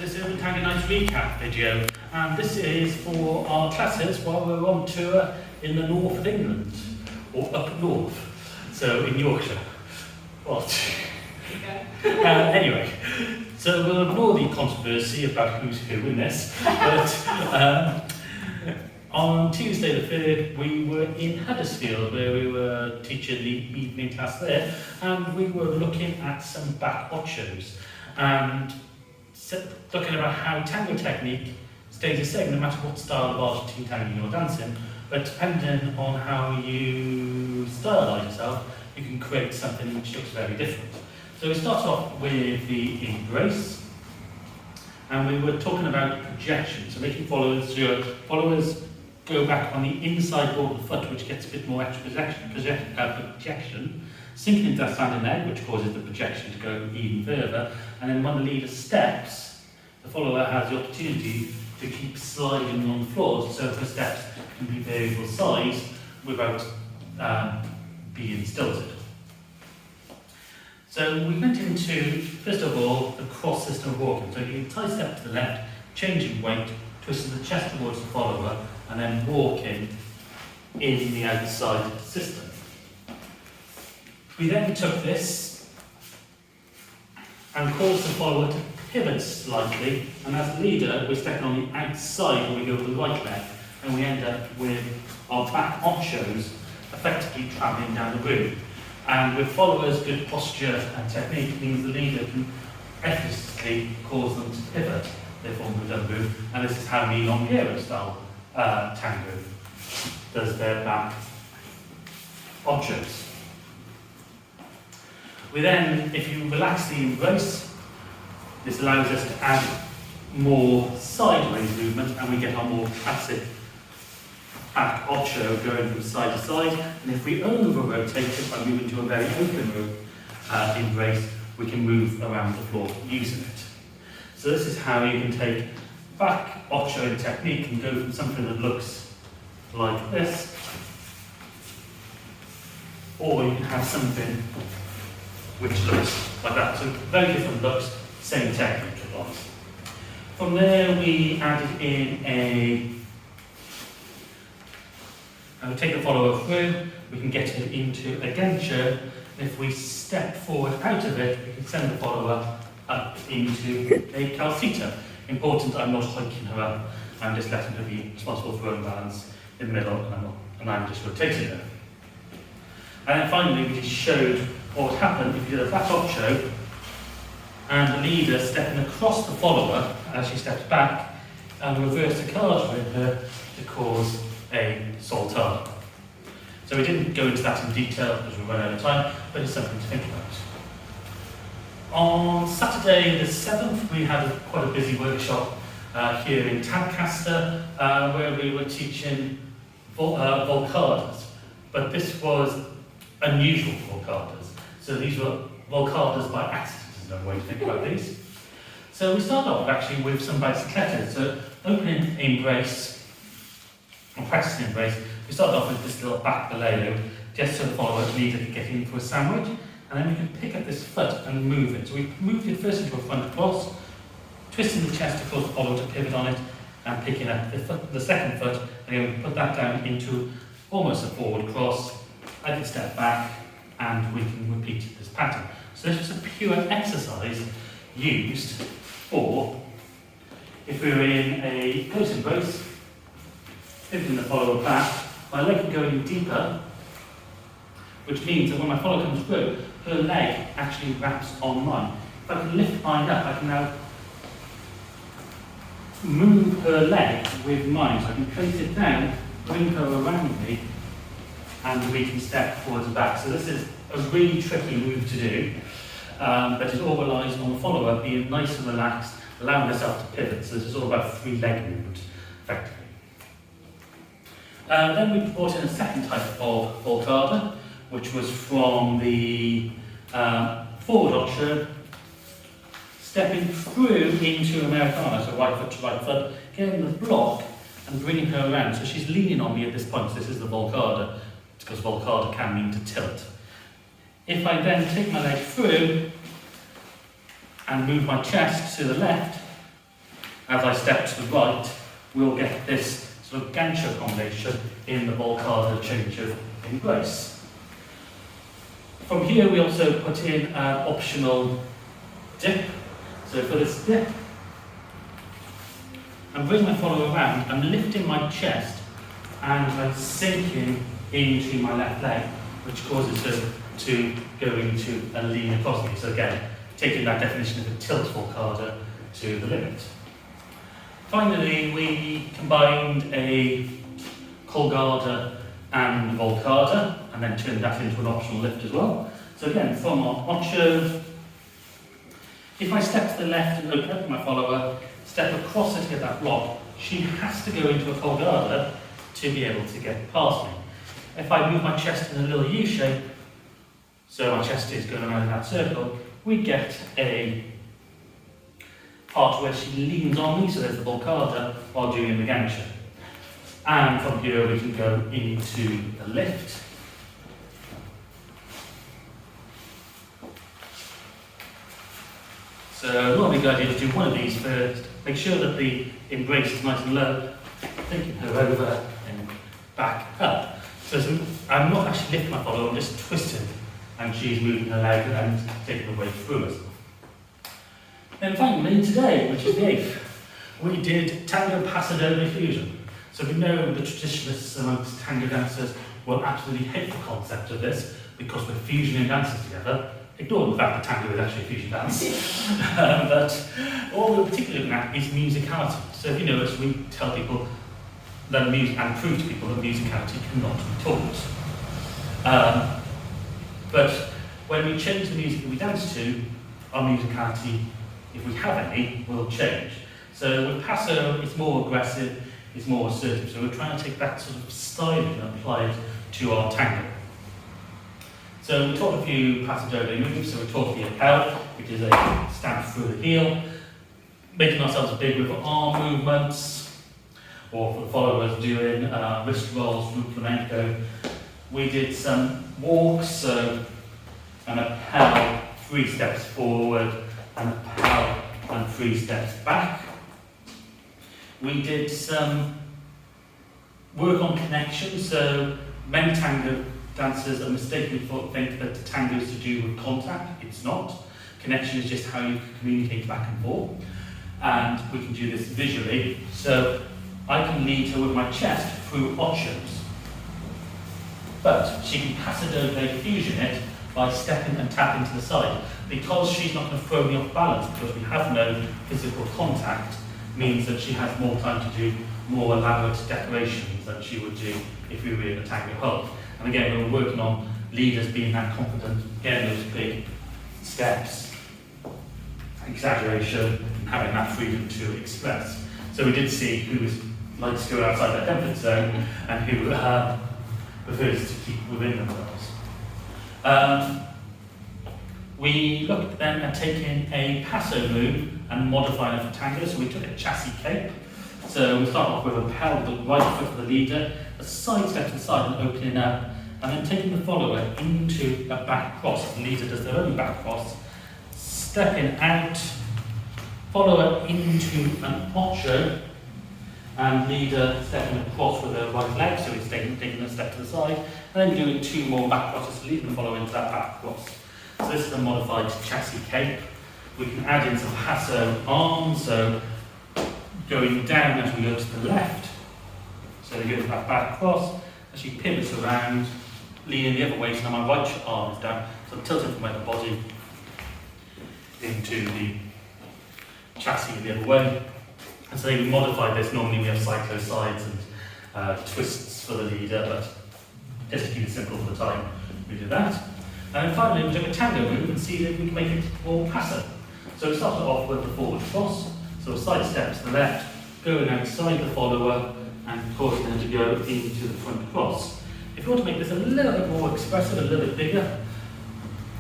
this is a Tango Nice recap video, and this is for our classes while we're on tour in the north of England, or up north, so in Yorkshire. What? Anyway, so we'll ignore the controversy about who's who in this, but on Tuesday the 3rd we were in Huddersfield where we were teaching the evening class there, and we were looking at some back ochos and looking about how tango technique stays the same no matter what style of Argentine tango you're dancing, but depending on how you stylize yourself, you can create something which looks very different. So we start off with the embrace, and we were talking about projection, so making followers go back on the inside board of the foot, which gets a bit more extra projection, sinking into that standing leg, which causes the projection to go even further, and then when the leader steps, the follower has the opportunity to keep sliding on the floor, so the steps can be variable size without being stilted. So we went into, first of all, the cross system of walking. So you tie step to the left, changing weight, twisting the chest towards the follower, and then walking in the outside system. We then took this and caused the follower to pivot slightly, and as leader, we're stepping on the outside when we go with the right leg, and we end up with our back ochos effectively travelling down the room. And with followers, good posture and technique means the leader can effortlessly cause them to pivot their form of the room, and this is how the Longueira style tango does their back ochos. We then, if you relax the embrace, this allows us to add more sideways movement, and we get our more classic back ocho going from side to side. And if we over-rotate it by moving to a very open embrace, we can move around the floor using it. So this is how you can take back ocho technique and go from something that looks like this, or you can have something which looks like that. So very different looks, same technique applies. From there we added in and we take the follower through, we can get it into a gencho, and if we step forward out of it, we can send the follower up into a calcita. Important, I'm not hiking her up, I'm just letting her be responsible for her own balance in the middle, and I'm just rotating her. And then finally, we just showed what would happen if you did a back ocho, and the leader stepping across the follower as she steps back, and reverse the card with her to cause a soltar. So we didn't go into that in detail because we ran out of time, but it's something to think about. On Saturday the 7th, we had quite a busy workshop here in Tadcaster, where we were teaching Volcadas, but this was unusual Volcadas. So these were Volcadas by accident, is another way to think about these. So we started off actually with some bicicletas. So opening embrace, or practicing embrace, we started off with this little back bolero, just so the follower leader could get in for a sandwich, and then we could pick up this foot and move it. So we moved it first into a front cross, twisting the chest to cause the follower to pivot on it, and picking up the second foot, and then we put that down into almost a forward cross. I can step back, and we can repeat this pattern. So this was a pure exercise used for if we were in a close embrace, pivoting the follower back, my leg can go in deeper, which means that when my follower comes through, her leg actually wraps on mine. If I can lift mine up, I can now move her leg with mine. So I can place it down, bring her around me, and we can step forwards and back. So this is a really tricky move to do, but it all relies on the follower being nice and relaxed, allowing herself to pivot. So this is all about free leg movement, effectively. Then we brought in a second type of volcada, which was from the forward ocho, stepping through into Americana, so right foot to right foot, getting the block and bringing her around. So she's leaning on me at this point, so this is the volcada, because volcada can mean to tilt. If I then take my leg through and move my chest to the left, As I step to the right, we'll get this sort of gancho combination in the Volcada change of embrace. From here, we also put in an optional dip. So for this dip, I'm bringing my follower around, I'm lifting my chest and I'm sinking into my left leg, which causes her to go into a lean across me. So again, taking that definition of a tilt Volcada to the limit. Finally, we combined a Colgada and Volcada, and then turned that into an optional lift as well. So again, from our Ocho, if I step to the left and open up my follower, step across her to get that block, she has to go into a Volcada to be able to get past me. If I move my chest in a little U shape, so my chest is going around in that circle, we get a part where she leans on me, so there's the Volcada, while doing the gancho. And from here we can go into the lift. So normally the idea is to do one of these first, make sure that the embrace is nice and low, taking her over and back up. So I'm not actually lifting my follower, I'm just twisting, and she's moving her leg and taking the weight through us. Then finally today, which is the 8th, we did Tango Paso fusion. So we know the traditionalists amongst tango dancers will absolutely hate the concept of this because we're fusioning dances together. Ignore the fact that tango is actually a fusion dance. But all we're particularly looking at is musicality. So if you notice, we tell people that music, and prove to people that musicality cannot be taught. But when we change the music that we dance to, our musicality, if we have any, will change. So with Paso, it's more aggressive, it's more assertive. So we're trying to take that sort of styling and apply it to our tango. So we taught a few Paso Doble moves. So we taught the appel, which is a stamp through the heel, making ourselves big with arm movements, or for the followers doing wrist rolls from flamenco. We did some walks, so an appel, 3 steps forward, an appel and 3 steps back. We did some work on connection, so many tango dancers are mistakenly think that tango is to do with contact. It's not. Connection is just how you communicate back and forth. And we can do this visually. So I can lead her with my chest through Ochos. But she can Paso Doble fusion it by stepping and tapping to the side. Because she's not going to throw me off balance, because we have no physical contact, means that she has more time to do more elaborate decorations than she would do if we were in a tango hold. And again, we were working on leaders being that confident, getting those big steps, exaggeration, and having that freedom to express. So we did see who likes to go outside their comfort zone and who prefers to keep within themselves. We looked then at taking a Paso move and modifying it for tango. So we took a chassis cape. So we start off with a pedal with the right foot of the leader, a side step to the side and opening up, and then taking the follower into a back cross. The leader does their own back cross, stepping out, follower into an Ocho, and leader stepping across with her right leg, so he's taking a step to the side, and then doing 2 more back crosses, leading the follower into that back cross. So this is a modified chassis cape. We can add in some Paso arms, so going down as we go to the left. So they go to that back cross, as she pivots around, leaning the other way, so now my right arm is down, so I'm tilting from my body into the chassis the other way. And so we modify this. Normally we have cyclo sides and twists for the leader, but just to keep it simple for the time, we do that. And then finally we do a tango move and see if we can make it more Paso. So we started off with the forward cross, so a side step to the left, going outside the follower and causing them to go into the front cross. If you want to make this a little bit more expressive, a little bit bigger,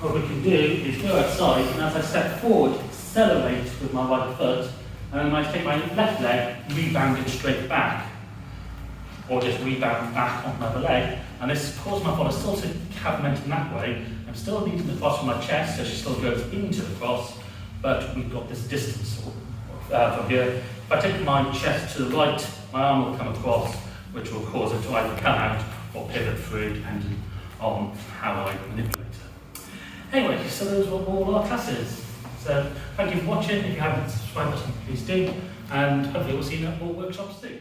what we can do is go outside and as I step forward, accelerate with my right foot, and then I take my left leg, rebound it straight back, or just rebound back on my other leg, and this causes my follower still to have momentum that way. I'm still leading the cross from my chest, so she still goes into the cross, but we've got this distance from here. If I take my chest to the right, my arm will come across, which will cause it to either come out or pivot through, depending on how I manipulate it. Anyway, so those were all our classes. So thank you for watching. If you haven't subscribed, please do, and hopefully we'll see you in more workshops soon.